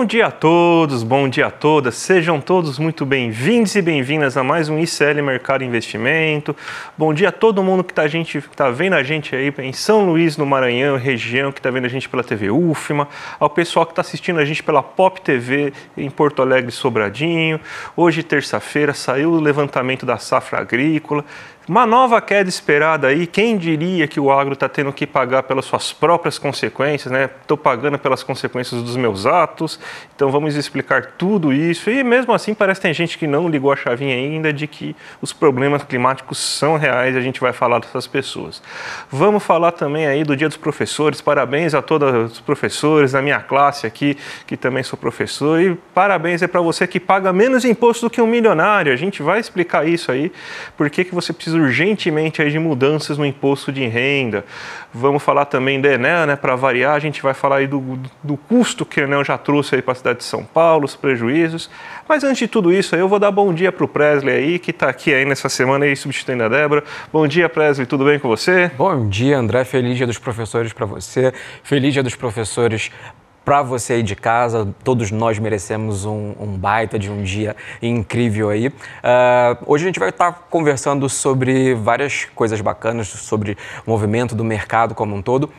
Bom dia a todos, bom dia a todas, sejam todos muito bem-vindos e bem-vindas a mais um ICL Mercado Investimento. Bom dia a todo mundo que tá vendo a gente aí em São Luís, no Maranhão, região, que está vendo a gente pela TV UFMA, ao pessoal que está assistindo a gente pela Pop TV em Porto Alegre, Sobradinho. Hoje, terça-feira, saiu o levantamento da safra agrícola. Uma nova queda esperada aí, quem diria que o agro está tendo que pagar pelas suas próprias consequências, né? Estou pagando pelas consequências dos meus atos, então vamos explicar tudo isso. E mesmo assim parece que tem gente que não ligou a chavinha ainda de que os problemas climáticos são reais e a gente vai falar dessas pessoas. Vamos falar também aí do Dia dos Professores, parabéns a todos os professores da minha classe aqui, que também sou professor, e parabéns para você que paga menos imposto do que um milionário. A gente vai explicar isso aí, por que você precisa urgentemente aí de mudanças no imposto de renda. Vamos falar também da Enel, né? Para variar, a gente vai falar aí do custo que a Enel já trouxe aí para a cidade de São Paulo, os prejuízos. Mas antes de tudo isso, aí eu vou dar bom dia para o Presley aí, que está aqui aí nessa semana aí substituindo a Débora. Bom dia, Presley, tudo bem com você? Bom dia, André. Feliz Dia dos Professores para você. Feliz Dia dos Professores para você aí de casa. Todos nós merecemos um baita de um dia incrível aí. Hoje a gente vai estar conversando sobre várias coisas bacanas, sobre o movimento do mercado como um todo.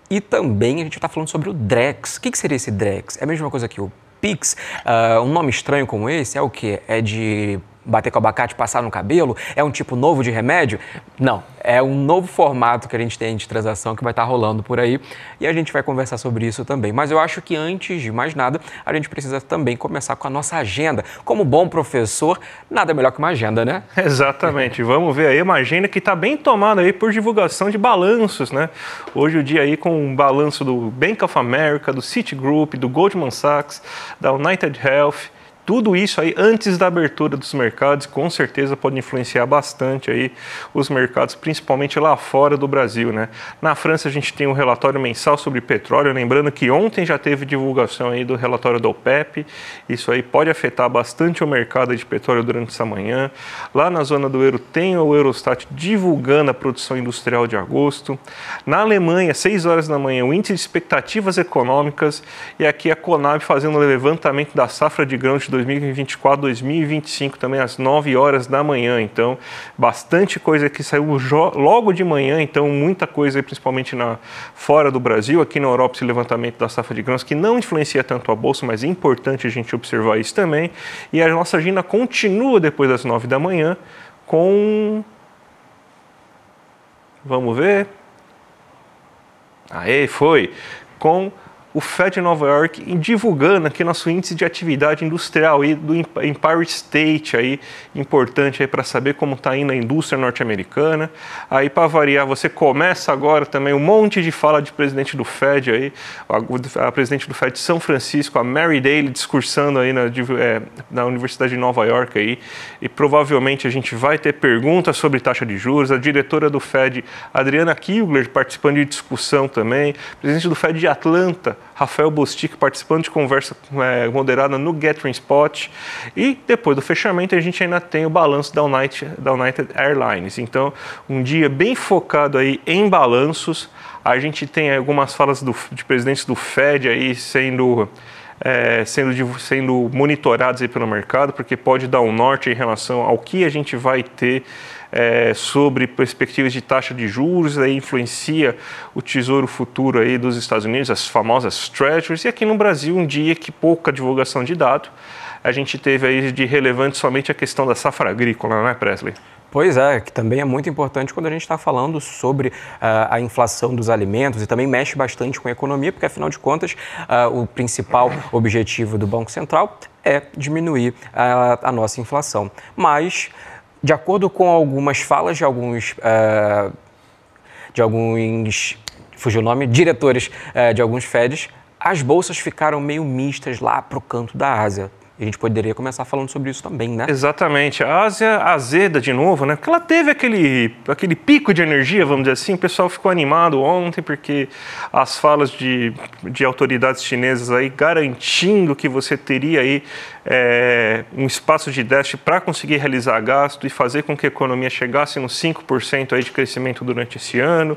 E também a gente está falando sobre o Drex. O que seria esse Drex? É a mesma coisa que o Pix? Um nome estranho como esse é o quê? É de bater com abacate, passar no cabelo? É um tipo novo de remédio? Não, é um novo formato que a gente tem de transação que vai estar rolando por aí e a gente vai conversar sobre isso também. Mas eu acho que antes de mais nada, a gente precisa também começar com a nossa agenda. Como bom professor, nada melhor que uma agenda, né? Exatamente, vamos ver aí uma agenda que está bem tomada aí por divulgação de balanços, né? Hoje o dia aí com um balanço do Bank of America, do Citigroup, do Goldman Sachs, da United Health. Tudo isso aí antes da abertura dos mercados, com certeza pode influenciar bastante aí os mercados, principalmente lá fora do Brasil, né? Na França a gente tem um relatório mensal sobre petróleo, lembrando que ontem já teve divulgação aí do relatório do OPEP, isso aí pode afetar bastante o mercado de petróleo durante essa manhã. Lá na zona do euro tem o Eurostat divulgando a produção industrial de agosto. Na Alemanha, 6 horas da manhã, o índice de expectativas econômicas e aqui a Conab fazendo o levantamento da safra de grãos de 2024, 2025, também às 9 horas da manhã. Então, bastante coisa que saiu logo de manhã, então muita coisa, principalmente fora do Brasil. Aqui na Europa, esse levantamento da safra de grãos, que não influencia tanto a Bolsa, mas é importante a gente observar isso também. E a nossa agenda continua depois das 9 da manhã com... Vamos ver... Aê, foi! Com o Fed de Nova York divulgando aqui nosso índice de atividade industrial aí do Empire State, aí, importante aí para saber como está indo a indústria norte-americana. Aí, para variar, você começa agora também um monte de fala de presidente do Fed aí, a presidente do Fed de São Francisco, a Mary Daly, discursando aí na Universidade de Nova York aí, e provavelmente a gente vai ter perguntas sobre taxa de juros. A diretora do Fed, Adriana Kugler, participando de discussão também, presidente do Fed de Atlanta, Rafael Bostic, participando de conversa moderada no Gathering Spot. E depois do fechamento a gente ainda tem o balanço da United Airlines. Então, um dia bem focado aí em balanços. A gente tem algumas falas de presidentes do Fed aí sendo monitorados aí pelo mercado, porque pode dar um norte em relação ao que a gente vai ter sobre perspectivas de taxa de juros, aí influencia o Tesouro Futuro aí dos Estados Unidos, as famosas Treasuries, e aqui no Brasil um dia que pouca divulgação de dado, a gente teve aí de relevante somente a questão da safra agrícola, não é, Presley? Pois é, que também é muito importante quando a gente está falando sobre a inflação dos alimentos e também mexe bastante com a economia, porque afinal de contas o principal objetivo do Banco Central é diminuir a nossa inflação. Mas, de acordo com algumas falas de alguns fugiu o nome, diretores de alguns FEDs, as bolsas ficaram meio mistas lá para o canto da Ásia. E a gente poderia começar falando sobre isso também, né? Exatamente. A Ásia azeda de novo, né? Porque ela teve aquele pico de energia, vamos dizer assim. O pessoal ficou animado ontem porque as falas de autoridades chinesas aí garantindo que você teria aí um espaço de déficit para conseguir realizar gasto e fazer com que a economia chegasse nos 5% aí de crescimento durante esse ano.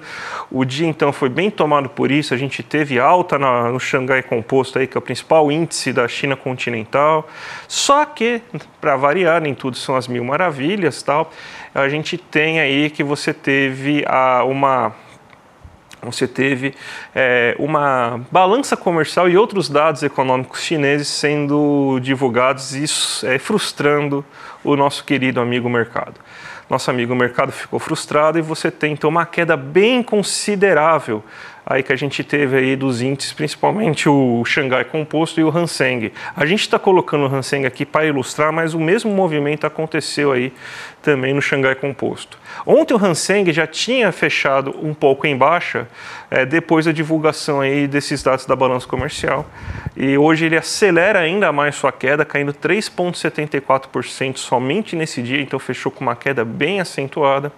O dia, então, foi bem tomado por isso. A gente teve alta no Xangai Composto, aí, que é o principal índice da China continental. Só que, para variar, nem tudo são as mil maravilhas, tal. A gente tem aí que você teve uma balança comercial e outros dados econômicos chineses sendo divulgados, isso frustrando o nosso querido amigo mercado. Nosso amigo mercado ficou frustrado e você tem então uma queda bem considerável aí que a gente teve aí dos índices, principalmente o Xangai Composto e o Hang Seng. A gente está colocando o Hang Seng aqui para ilustrar, mas o mesmo movimento aconteceu aí também no Xangai Composto. Ontem o Hang Seng já tinha fechado um pouco em baixa, depois da divulgação aí desses dados da balança comercial. E hoje ele acelera ainda mais sua queda, caindo 3,74% somente nesse dia, então fechou com uma queda bem acentuada.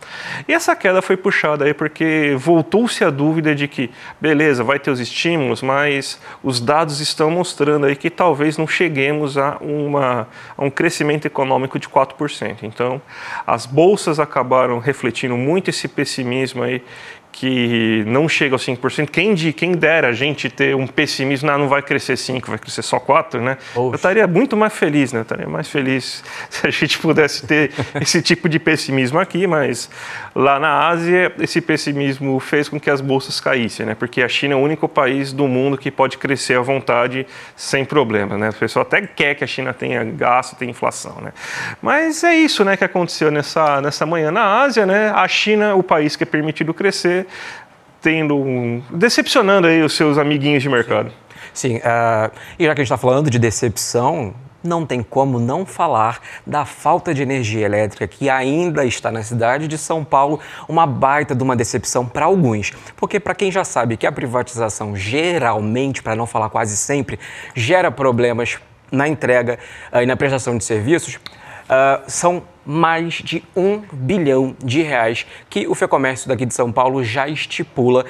E essa queda foi puxada aí porque voltou-se a dúvida de que, beleza, vai ter os estímulos, mas os dados estão mostrando aí que talvez não cheguemos a um crescimento econômico de 4%. Então, as bolsas acabaram refletindo muito esse pessimismo aí, que não chega aos 5%. Quem dera a gente ter um pessimismo, não vai crescer 5%, vai crescer só 4%, né? Oxe. Eu estaria muito mais feliz, né? Eu estaria mais feliz se a gente pudesse ter esse tipo de pessimismo aqui, mas lá na Ásia, esse pessimismo fez com que as bolsas caíssem, né? Porque a China é o único país do mundo que pode crescer à vontade sem problema, né? O pessoal até quer que a China tenha gasto, tenha inflação, né? Mas é isso, né, que aconteceu nessa manhã na Ásia, né? A China, o país que é permitido crescer, decepcionando aí os seus amiguinhos de mercado. Sim, e já que a gente está falando de decepção, não tem como não falar da falta de energia elétrica que ainda está na cidade de São Paulo, uma baita de uma decepção para alguns. Porque para quem já sabe que a privatização geralmente, para não falar quase sempre, gera problemas na entrega e na prestação de serviços, são mais de R$1 bilhão que o FEComércio daqui de São Paulo já estipula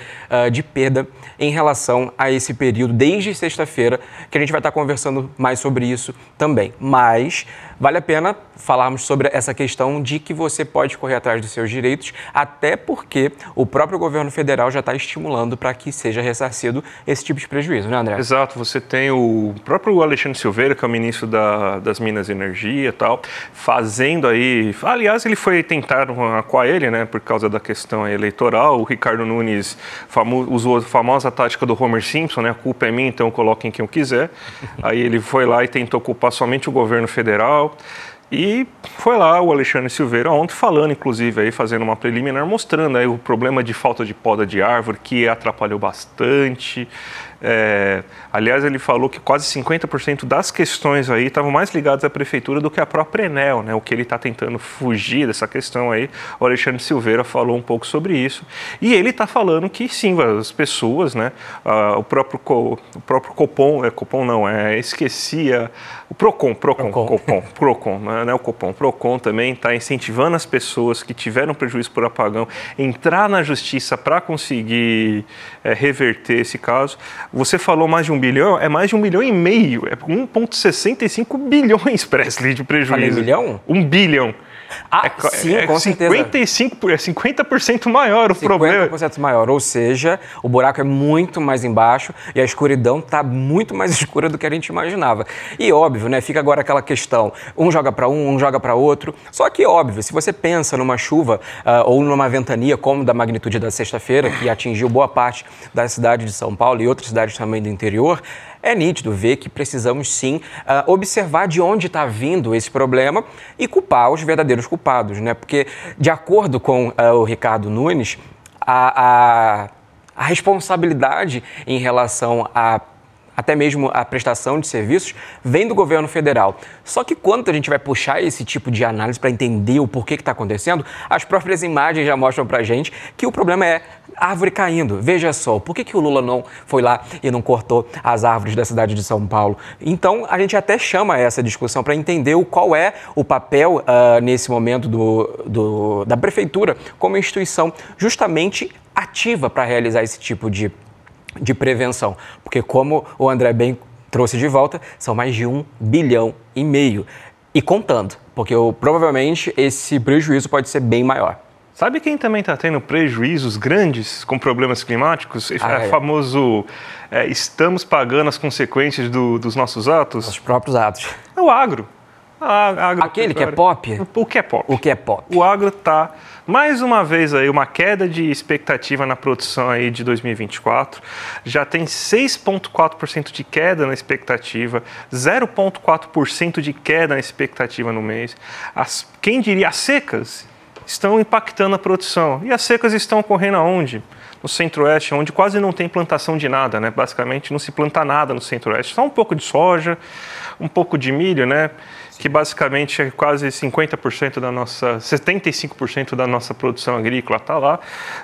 de perda em relação a esse período, desde sexta-feira, que a gente vai estar conversando mais sobre isso também. Mas vale a pena falarmos sobre essa questão de que você pode correr atrás dos seus direitos, até porque o próprio governo federal já está estimulando para que seja ressarcido esse tipo de prejuízo, né, André? Exato, você tem o próprio Alexandre Silveira, que é o ministro das Minas e Energia e tal, fazendo aí. Aliás, ele foi tentar acuar ele, né, por causa da questão eleitoral. O Ricardo Nunes usou a famosa tática do Homer Simpson, né, a culpa é minha, então coloquem quem eu quiser. Aí ele foi lá e tentou culpar somente o governo federal. E foi lá o Alexandre Silveira ontem falando, inclusive, aí, fazendo uma preliminar, mostrando aí o problema de falta de poda de árvore, que atrapalhou bastante. Aliás, ele falou que quase 50% das questões aí estavam mais ligadas à prefeitura do que à própria Enel, né? O que ele está tentando fugir dessa questão aí. O Alexandre Silveira falou um pouco sobre isso. E ele está falando que sim, as pessoas, né? O próprio Copom, Copom não, esquecia. O Procon, não é o Copom. O Procon também está incentivando as pessoas que tiveram prejuízo por apagão entrar na justiça para conseguir reverter esse caso. Você falou mais de 1 bilhão, é mais de 1,5 bilhão, é 1,65 bilhões, Presley, de prejuízo. Falei milhão? 1 bilhão. Sim, com certeza. 50% maior o problema. 50% maior, ou seja, o buraco é muito mais embaixo e a escuridão está muito mais escura do que a gente imaginava. E óbvio, né, fica agora aquela questão, um joga para um joga para outro. Só que óbvio, se você pensa numa chuva ou numa ventania como da magnitude da sexta-feira, que atingiu boa parte da cidade de São Paulo e outras cidades também do interior, é nítido ver que precisamos sim observar de onde está vindo esse problema e culpar os verdadeiros culpados, né? Porque, de acordo com o Ricardo Nunes, a responsabilidade em relação até mesmo a prestação de serviços, vem do governo federal. Só que quando a gente vai puxar esse tipo de análise para entender o porquê que está acontecendo, as próprias imagens já mostram para a gente que o problema é árvore caindo. Veja só, por que o Lula não foi lá e não cortou as árvores da cidade de São Paulo? Então, a gente até chama essa discussão para entender qual é o papel, nesse momento, da prefeitura como instituição justamente ativa para realizar esse tipo de prevenção. Porque, como o André bem trouxe de volta, são mais de 1,5 bilhão e contando, porque provavelmente esse prejuízo pode ser bem maior. Sabe quem também está tendo prejuízos grandes com problemas climáticos? Famoso estamos pagando as consequências dos nossos atos? Os próprios atos. É o agro. Aquele que é pop? O que é pop. O que é pop. O agro está, mais uma vez, aí, uma queda de expectativa na produção aí de 2024. Já tem 6,4% de queda na expectativa, 0,4% de queda na expectativa no mês. Quem diria, as secas estão impactando a produção. E as secas estão ocorrendo aonde? No Centro-Oeste, onde quase não tem plantação de nada, né? Basicamente não se planta nada no Centro-Oeste. Só um pouco de soja, um pouco de milho, né? Que basicamente é quase 50% 75% da nossa produção agrícola está lá,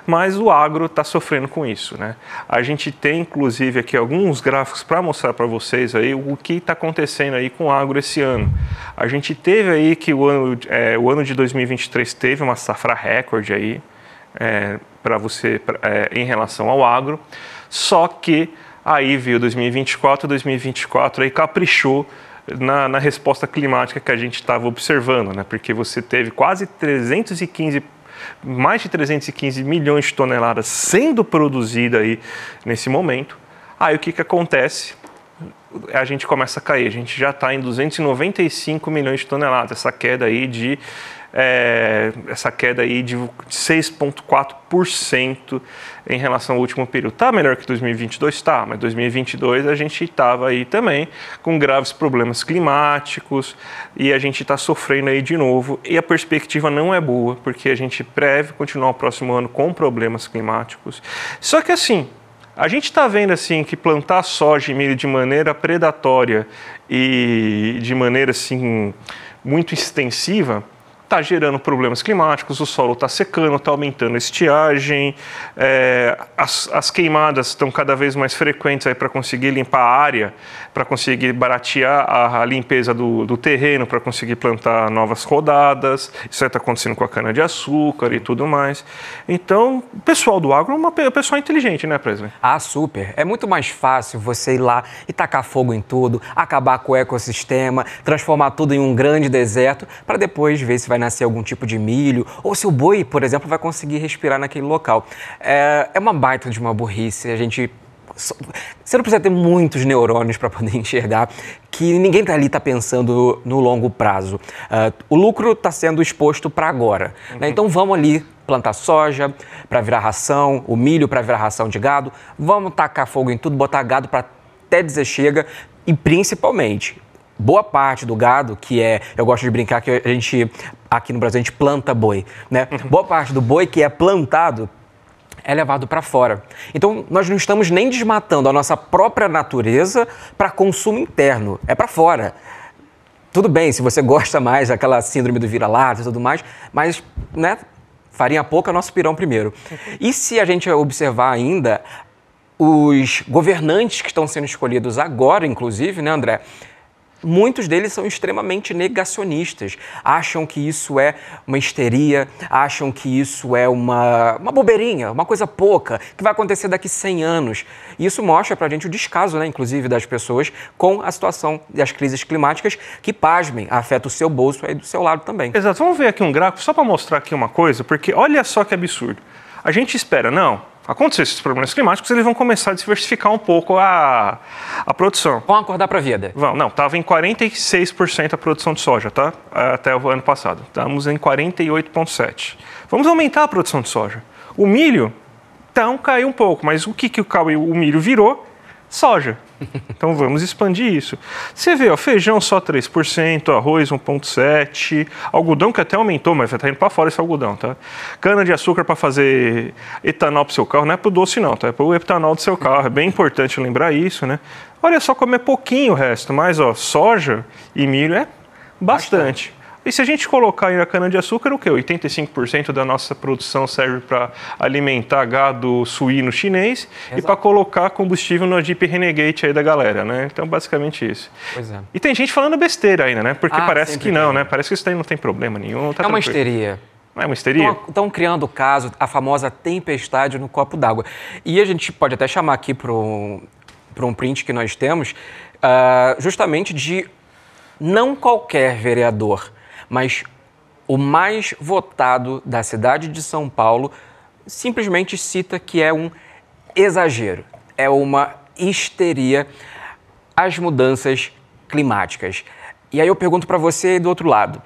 mas o agro está sofrendo com isso, né? A gente tem, inclusive, aqui alguns gráficos para mostrar para vocês aí o que está acontecendo aí com o agro esse ano. A gente teve aí que o ano de 2023 teve uma safra recorde aí, em relação ao agro, só que aí veio 2024 aí caprichou na resposta climática que a gente estava observando, né? Porque você teve mais de 315 milhões de toneladas sendo produzida aí nesse momento. Aí o que acontece? A gente começa a cair, a gente já está em 295 milhões de toneladas, essa queda aí de 6,4% em relação ao último período. Está melhor que 2022? Está, mas 2022 a gente estava aí também com graves problemas climáticos e a gente está sofrendo aí de novo e a perspectiva não é boa, porque a gente prevê continuar o próximo ano com problemas climáticos. Só que assim, a gente está vendo assim que plantar soja e milho de maneira predatória e de maneira assim muito extensiva está gerando problemas climáticos, o solo está secando, está aumentando a estiagem, as queimadas estão cada vez mais frequentes para conseguir limpar a área, para conseguir baratear a limpeza do terreno, para conseguir plantar novas rodadas. Isso está acontecendo com a cana-de-açúcar e tudo mais. Então, o pessoal do agro é um pessoal inteligente, né, Presley? Ah, super. É muito mais fácil você ir lá e tacar fogo em tudo, acabar com o ecossistema, transformar tudo em um grande deserto, para depois ver se vai nascer algum tipo de milho, ou se o boi, por exemplo, vai conseguir respirar naquele local. É uma baita de uma burrice. Você não precisa ter muitos neurônios para poder enxergar que ninguém ali está pensando no longo prazo. O lucro está sendo exposto para agora, né? Então vamos ali plantar soja para virar ração, o milho para virar ração de gado, vamos tacar fogo em tudo, botar gado para até dizer chega e principalmente boa parte do gado, eu gosto de brincar que aqui no Brasil a gente planta boi, né? Boa parte do boi que é plantado é levado para fora. Então, nós não estamos nem desmatando a nossa própria natureza para consumo interno, é para fora. Tudo bem, se você gosta mais daquela síndrome do vira-lata e tudo mais, mas, né, farinha pouca, nosso pirão primeiro. E se a gente observar ainda, os governantes que estão sendo escolhidos agora, inclusive, né, André? Muitos deles são extremamente negacionistas, acham que isso é uma histeria, acham que isso é uma bobeirinha, uma coisa pouca, que vai acontecer daqui 100 anos. E isso mostra pra gente o descaso, né, inclusive, das pessoas com a situação das crises climáticas que, pasmem, afeta o seu bolso aí do seu lado também. Exato. Vamos ver aqui um gráfico só para mostrar aqui uma coisa, porque olha só que absurdo. A gente espera, acontecer esses problemas climáticos, eles vão começar a diversificar um pouco a produção. Vão acordar para a vida? Estava em 46% a produção de soja, tá? Até o ano passado. Estamos em 48,7%. Vamos aumentar a produção de soja. O milho, caiu um pouco, mas o que o milho virou? Soja. Então vamos expandir isso. Você vê, ó, feijão só 3%, arroz 1,7%, algodão que até aumentou, mas está indo para fora esse algodão, tá? Cana de açúcar para fazer etanol para o seu carro, não é para o doce não, tá? É para o etanol do seu carro, é bem importante lembrar isso, né? Olha só como é pouquinho o resto, mas ó, soja e milho é bastante. E se a gente colocar aí a cana-de-açúcar, o quê? 85% da nossa produção serve para alimentar gado suíno chinês. Exato. E para colocar combustível no Jeep Renegade aí da galera, né? Então, basicamente isso. Pois é. E tem gente falando besteira ainda, né? Porque parece que não, né? Parece que isso aí não tem problema nenhum. Tá uma histeria. Não é uma histeria? Estão criando o caso, a famosa tempestade no copo d'água. E a gente pode até chamar aqui para um print que nós temos, justamente de não qualquer vereador, mas o mais votado da cidade de São Paulo simplesmente cita que é um exagero, é uma histeria as mudanças climáticas. E aí eu pergunto para você do outro lado,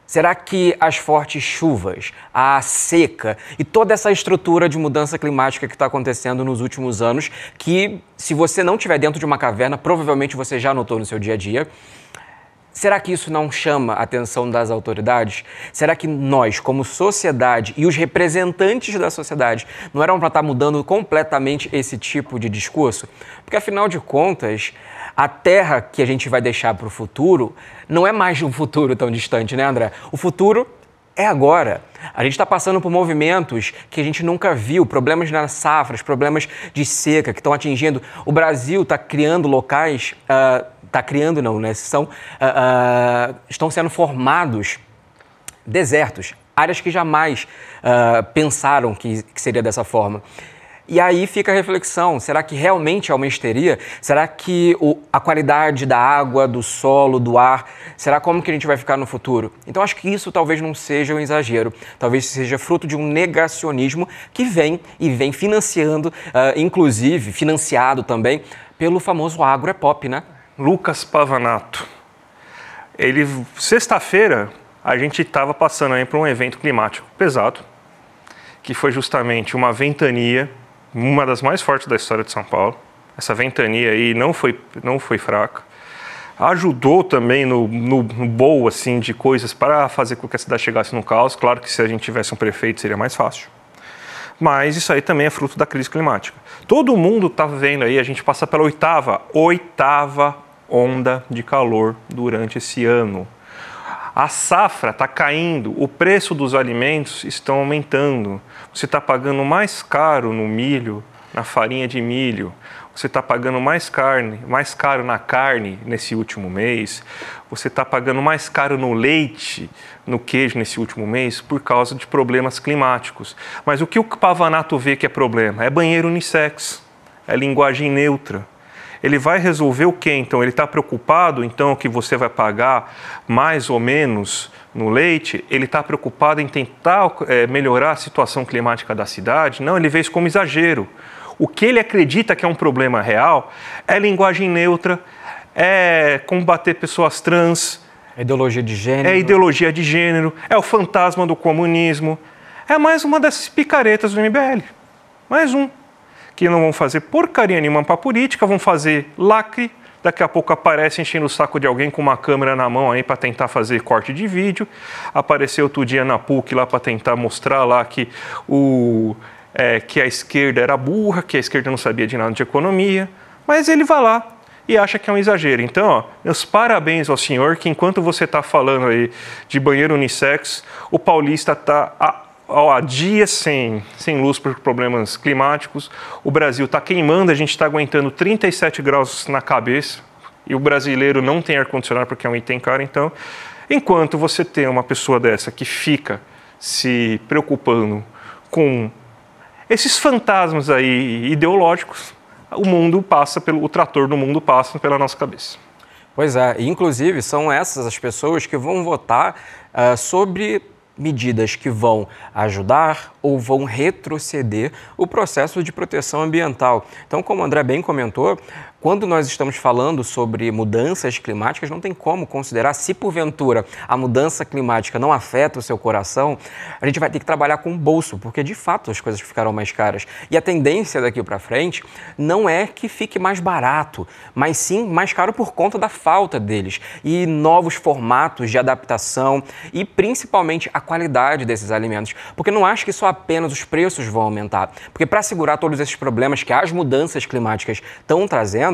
será que as fortes chuvas, a seca e toda essa estrutura de mudança climática que está acontecendo nos últimos anos, que se você não estiver dentro de uma caverna, provavelmente você já notou no seu dia a dia, será que isso não chama a atenção das autoridades? Será que nós, como sociedade e os representantes da sociedade, não eram para estar mudando completamente esse tipo de discurso? Porque, afinal de contas, a terra que a gente vai deixar para o futuro não é mais um futuro tão distante, né, André? O futuro é agora. A gente está passando por movimentos que a gente nunca viu, problemas nas safras, problemas de seca que estão atingindo. O Brasil está criando locais... Está criando não, né? Estão sendo formados desertos, áreas que jamais pensaram que seria dessa forma. E aí fica a reflexão, será que realmente é uma histeria? Será que a qualidade da água, do solo, do ar, será como que a gente vai ficar no futuro? Então acho que isso talvez não seja um exagero, talvez seja fruto de um negacionismo que vem financiando, inclusive financiado também pelo famoso agro-pop, né? Lucas Pavanato. Sexta-feira, a gente estava passando aí por um evento climático pesado, que foi justamente uma ventania, uma das mais fortes da história de São Paulo. Essa ventania aí não foi fraca. Ajudou também no bowl assim, de coisas para fazer com que a cidade chegasse no caos. Claro que se a gente tivesse um prefeito seria mais fácil. Mas isso aí também é fruto da crise climática. Todo mundo está vendo aí, a gente passa pela oitava onda de calor durante esse ano. A safra está caindo, o preço dos alimentos estão aumentando. Você está pagando mais caro no milho, na farinha de milho. Você está pagando mais caro na carne nesse último mês. Você está pagando mais caro no leite, no queijo nesse último mês por causa de problemas climáticos. Mas o que o Pavanato vê que é problema? É banheiro unissex, é linguagem neutra. Ele vai resolver o quê, então? Ele está preocupado, então, que você vai pagar mais ou menos no leite? Ele está preocupado em tentar melhorar a situação climática da cidade? Não, ele vê isso como exagero. O que ele acredita que é um problema real é linguagem neutra, é combater pessoas trans. Ideologia de gênero. É ideologia de gênero, é o fantasma do comunismo. É mais uma dessas picaretas do MBL. Mais um. Que não vão fazer porcaria nenhuma para a política, vão fazer lacre, daqui a pouco aparece enchendo o saco de alguém com uma câmera na mão aí para tentar fazer corte de vídeo. Apareceu outro dia na PUC lá para tentar mostrar lá que a esquerda era burra, que a esquerda não sabia de nada de economia, mas ele vai lá e acha que é um exagero. Então, ó, meus parabéns ao senhor, que enquanto você está falando aí de banheiro unissex, o paulista está há dias sem luz por problemas climáticos, o Brasil está queimando, a gente está aguentando 37 graus na cabeça, e o brasileiro não tem ar-condicionado porque é um item caro. Então, enquanto você tem uma pessoa dessa que fica se preocupando com esses fantasmas aí ideológicos, o trator do mundo passa pela nossa cabeça. Pois é, e inclusive são essas as pessoas que vão votar sobre medidas que vão ajudar ou vão retroceder o processo de proteção ambiental. Então, como o André bem comentou, quando nós estamos falando sobre mudanças climáticas, não tem como considerar, se porventura a mudança climática não afeta o seu coração, a gente vai ter que trabalhar com o bolso, porque de fato as coisas ficarão mais caras. E a tendência daqui para frente não é que fique mais barato, mas sim mais caro por conta da falta deles e novos formatos de adaptação e principalmente a qualidade desses alimentos. Porque não acho que só apenas os preços vão aumentar, porque para segurar todos esses problemas que as mudanças climáticas estão trazendo,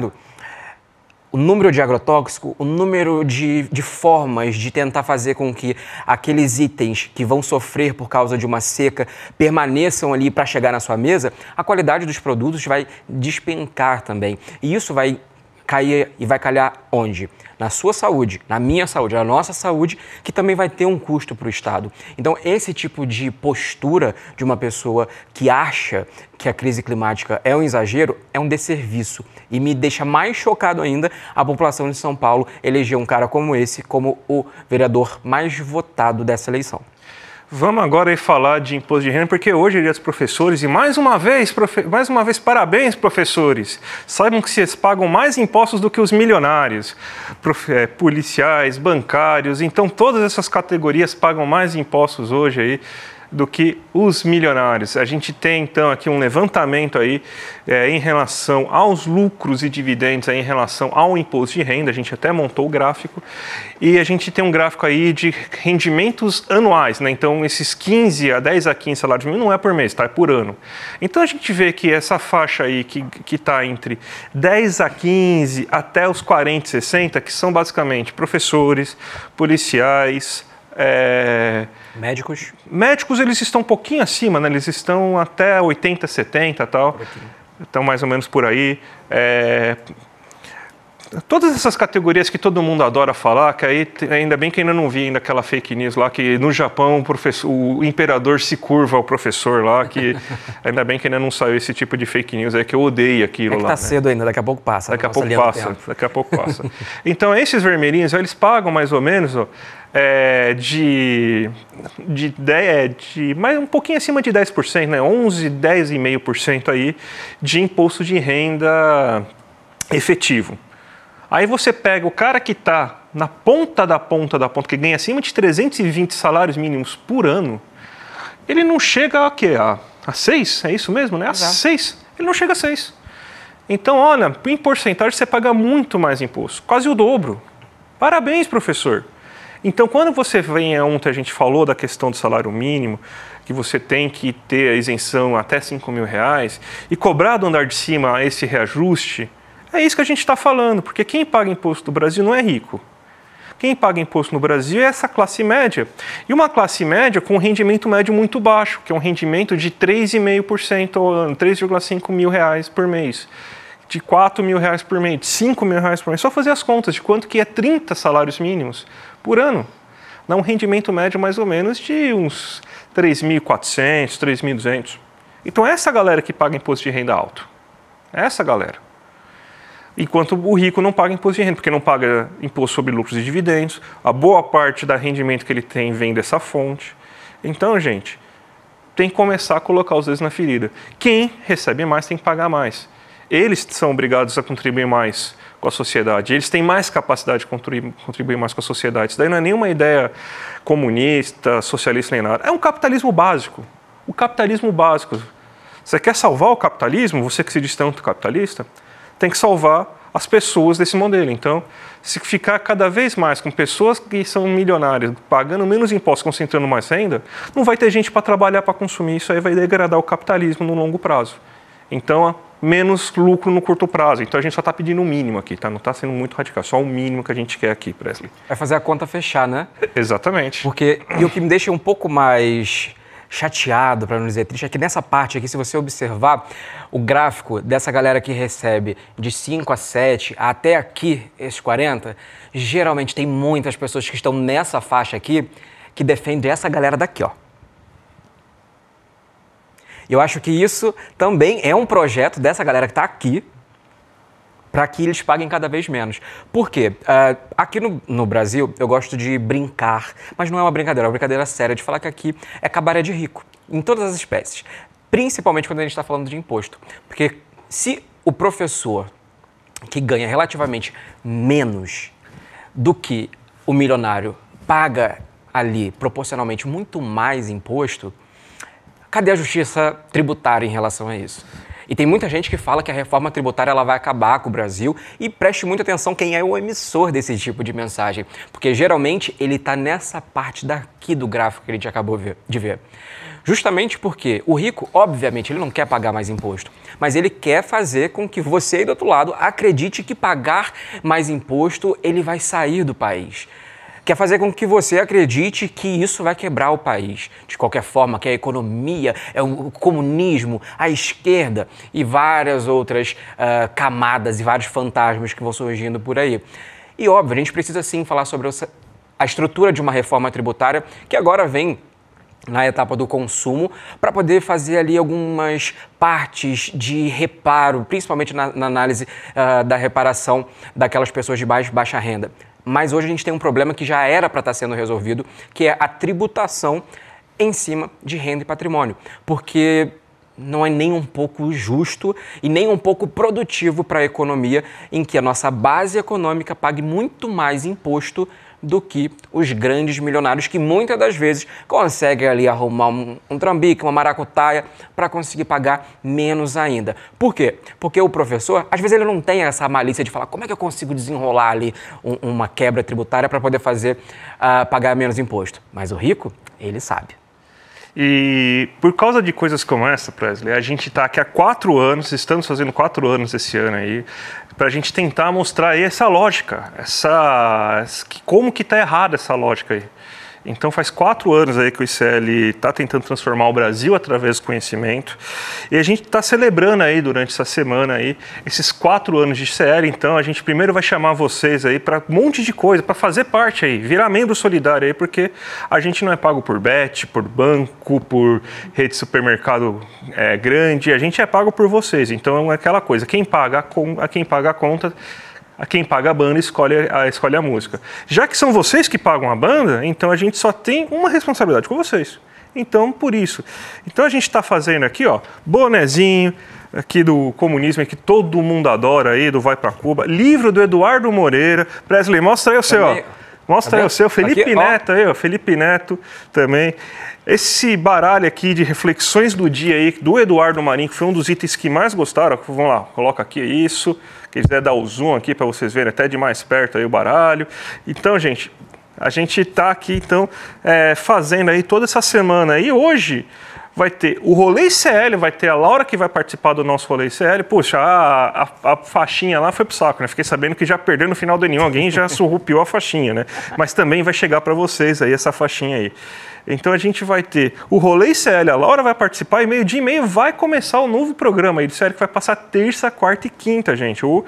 o número de agrotóxico, o número de formas de tentar fazer com que aqueles itens que vão sofrer por causa de uma seca permaneçam ali para chegar na sua mesa, a qualidade dos produtos vai despencar também. E isso vai cair e vai calhar onde? Na sua saúde, na minha saúde, na nossa saúde, que também vai ter um custo para o Estado. Então, esse tipo de postura de uma pessoa que acha que a crise climática é um exagero, é um desserviço. E me deixa mais chocado ainda a população de São Paulo eleger um cara como esse como o vereador mais votado dessa eleição. Vamos agora aí falar de imposto de renda, porque hoje é dia dos professores e mais uma vez, parabéns, professores. Saibam que vocês pagam mais impostos do que os milionários, policiais, bancários, então todas essas categorias pagam mais impostos hoje aí do que os milionários. A gente tem, então, aqui um levantamento aí em relação aos lucros e dividendos, aí, em relação ao imposto de renda. A gente até montou o gráfico e a gente tem um gráfico aí de rendimentos anuais, né? Então, esses 15 a 10 a 15 salários mínimos não é por mês, tá? É por ano. Então, a gente vê que essa faixa aí que está entre 10 a 15 até os 40 e 60, que são basicamente professores, policiais, Médicos, eles estão um pouquinho acima, né? Eles estão até 80, 70 e tal. Estão mais ou menos por aí. Todas essas categorias que todo mundo adora falar, que aí ainda bem que ainda não vi ainda aquela fake news lá, que no Japão o imperador se curva ao professor lá, que ainda bem que ainda não saiu esse tipo de fake news, que eu odeio aquilo lá. É que tá cedo ainda, daqui a pouco passa. Daqui a pouco passa. Então, esses vermelhinhos, eles pagam mais ou menos mais um pouquinho acima de 10%, né? 11, 10,5% aí de imposto de renda efetivo. Aí você pega o cara que está na ponta da ponta, que ganha acima de 320 salários mínimos por ano, ele não chega a quê? A 6? É isso mesmo, né? A 6. Ele não chega a 6. Então, olha, em porcentagem você paga muito mais imposto, quase o dobro. Parabéns, professor. Então, quando você vem, ontem a gente falou da questão do salário mínimo, que você tem que ter a isenção até R$5.000 e cobrar do andar de cima esse reajuste, é isso que a gente está falando, porque quem paga imposto no Brasil não é rico. Quem paga imposto no Brasil é essa classe média. E uma classe média com um rendimento médio muito baixo, que é um rendimento de 3,5% ao ano, R$3,5 mil por mês. De R$4.000 por mês, de R$5.000 por mês. Só fazer as contas de quanto que é 30 salários mínimos por ano. Dá um rendimento médio mais ou menos de uns 3.400, 3.200. Então essa galera que paga imposto de renda alto. Essa galera. Enquanto o rico não paga imposto de renda, porque não paga imposto sobre lucros e dividendos. A boa parte do rendimento que ele tem vem dessa fonte. Então, gente, tem que começar a colocar os dedos na ferida. Quem recebe mais tem que pagar mais. Eles são obrigados a contribuir mais com a sociedade. Eles têm mais capacidade de contribuir mais com a sociedade. Isso daí não é nenhuma ideia comunista, socialista nem nada. É um capitalismo básico. O capitalismo básico. Você quer salvar o capitalismo? Você que se diz tanto capitalista, tem que salvar as pessoas desse modelo. Então, se ficar cada vez mais com pessoas que são milionárias, pagando menos impostos, concentrando mais renda, não vai ter gente para trabalhar, para consumir. Isso aí vai degradar o capitalismo no longo prazo. Então, menos lucro no curto prazo. Então, a gente só está pedindo o mínimo aqui, tá? Não está sendo muito radical, só o mínimo que a gente quer aqui, Presley. Vai fazer a conta fechar, né? Exatamente. Porque, e o que me deixa um pouco mais chateado, para não dizer triste, é que nessa parte aqui, se você observar o gráfico dessa galera que recebe de 5 a 7 até aqui, esses 40, geralmente tem muitas pessoas que estão nessa faixa aqui que defendem essa galera daqui, ó. Eu acho que isso também é um projeto dessa galera que está aqui para que eles paguem cada vez menos. Por quê? Aqui no Brasil, eu gosto de brincar, mas não é uma brincadeira, é uma brincadeira séria de falar que aqui é cabaré de rico, em todas as espécies. Principalmente quando a gente está falando de imposto. Porque se o professor que ganha relativamente menos do que o milionário paga ali proporcionalmente muito mais imposto, cadê a justiça tributária em relação a isso? E tem muita gente que fala que a reforma tributária ela vai acabar com o Brasil e preste muita atenção quem é o emissor desse tipo de mensagem, porque geralmente ele está nessa parte daqui do gráfico que a gente acabou de ver. Justamente porque o rico, obviamente, ele não quer pagar mais imposto, mas ele quer fazer com que você aí do outro lado acredite que pagar mais imposto ele vai sair do país. Quer fazer com que você acredite que isso vai quebrar o país. De qualquer forma, que a economia, o comunismo, a esquerda e várias outras camadas e vários fantasmas que vão surgindo por aí. E óbvio, a gente precisa sim falar sobre a estrutura de uma reforma tributária que agora vem na etapa do consumo, para poder fazer ali algumas partes de reparo, principalmente na análise da reparação daquelas pessoas de baixa renda. Mas hoje a gente tem um problema que já era para estar sendo resolvido, que é a tributação em cima de renda e patrimônio. Porque não é nem um pouco justo e nem um pouco produtivo para a economia em que a nossa base econômica pague muito mais imposto do que os grandes milionários que muitas das vezes conseguem ali arrumar um trambique, uma maracutaia para conseguir pagar menos ainda. Por quê? Porque o professor, às vezes ele não tem essa malícia de falar como é que eu consigo desenrolar ali uma quebra tributária para poder fazer pagar menos imposto. Mas o rico, ele sabe. E por causa de coisas como essa, Presley, a gente está aqui há 4 anos, estamos fazendo 4 anos esse ano aí, para a gente tentar mostrar aí essa lógica, como que está errada essa lógica aí. Então faz 4 anos aí que o ICL está tentando transformar o Brasil através do conhecimento e a gente está celebrando aí durante essa semana aí esses 4 anos de ICL. Então a gente primeiro vai chamar vocês aí para um monte de coisa, para fazer parte aí, virar membro solidário aí, porque a gente não é pago por bet, por banco, por rede de supermercado grande, a gente é pago por vocês. Então é aquela coisa, quem paga a conta, a quem paga a banda escolhe a música. Já que são vocês que pagam a banda, então a gente só tem uma responsabilidade com vocês. Então, por isso. Então a gente está fazendo aqui, ó, bonezinho aqui do comunismo, que todo mundo adora aí, do Vai Pra Cuba. Livro do Eduardo Moreira. Presley, mostra aí o seu, ó. Mostra aí o seu. Felipe aqui, Neto aí, ó. Felipe Neto também. Esse baralho aqui de reflexões do dia aí, do Eduardo Marinho, que foi um dos itens que mais gostaram. Vamos lá, coloca aqui isso. Quem quiser dar o zoom aqui para vocês verem até de mais perto aí o baralho. Então, gente, a gente está aqui, então, fazendo aí toda essa semana. E hoje vai ter o Rolê ICL, vai ter a Laura que vai participar do nosso Rolê ICL. Puxa, a faixinha lá foi pro saco, né? Fiquei sabendo que já perdeu no final do ano, alguém já surrupiou a faixinha, né? Mas também vai chegar para vocês aí essa faixinha aí. Então a gente vai ter o Rolê ICL, a Laura vai participar e 12h30 vai começar o novo programa aí do ICL que vai passar terça, quarta e quinta, gente. O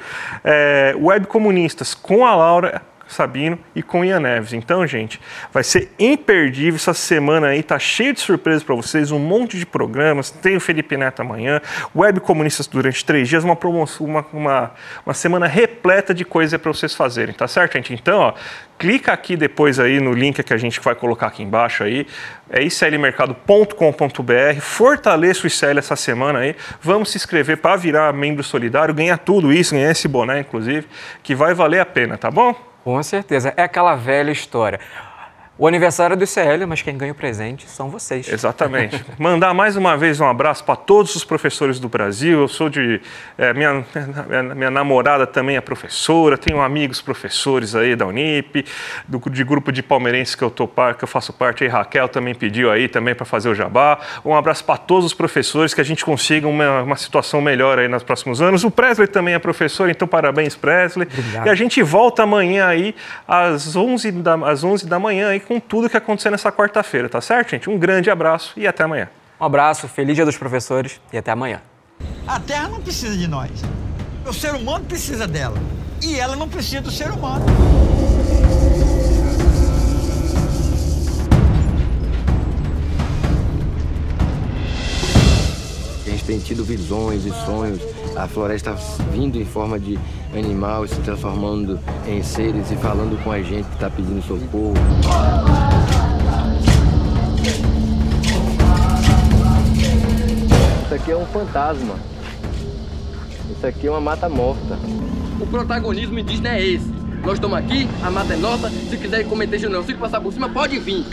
Web Comunistas com a Laura Sabino e com Ian Neves. Então, gente, vai ser imperdível essa semana aí, tá cheio de surpresas para vocês, um monte de programas, tem o Felipe Neto amanhã, Web Comunistas durante 3 dias, uma promoção, uma semana repleta de coisas para vocês fazerem, tá certo, gente? Então, ó, clica aqui depois aí no link que a gente vai colocar aqui embaixo aí, é iclmercado.com.br, fortaleça o ICL essa semana aí, vamos se inscrever para virar membro solidário, ganhar tudo isso, ganhar esse boné, inclusive, que vai valer a pena, tá bom? Com certeza, é aquela velha história. O aniversário é do ICL, mas quem ganha o presente são vocês. Exatamente. Mandar mais uma vez um abraço para todos os professores do Brasil. Eu sou minha namorada também é professora, tenho amigos professores aí da Unip, de grupo de palmeirenses que eu faço parte aí, Raquel também pediu aí também para fazer o jabá. Um abraço para todos os professores, que a gente consiga uma situação melhor aí nos próximos anos. O Presley também é professor, então parabéns, Presley. Obrigado. E a gente volta amanhã aí às 11 da manhã aí, com tudo que acontecer nessa quarta-feira, tá certo, gente? Um grande abraço e até amanhã. Um abraço, feliz Dia dos Professores e até amanhã. A Terra não precisa de nós. O ser humano precisa dela. E ela não precisa do ser humano. A gente tem tido visões e sonhos, a floresta vindo em forma de animal, se transformando em seres e falando com a gente que está pedindo socorro. Isso aqui é um fantasma. Isso aqui é uma mata morta. O protagonismo indígena é esse. Nós estamos aqui, a mata é nossa, se quiserem cometer genocídio, passar por cima, pode vir.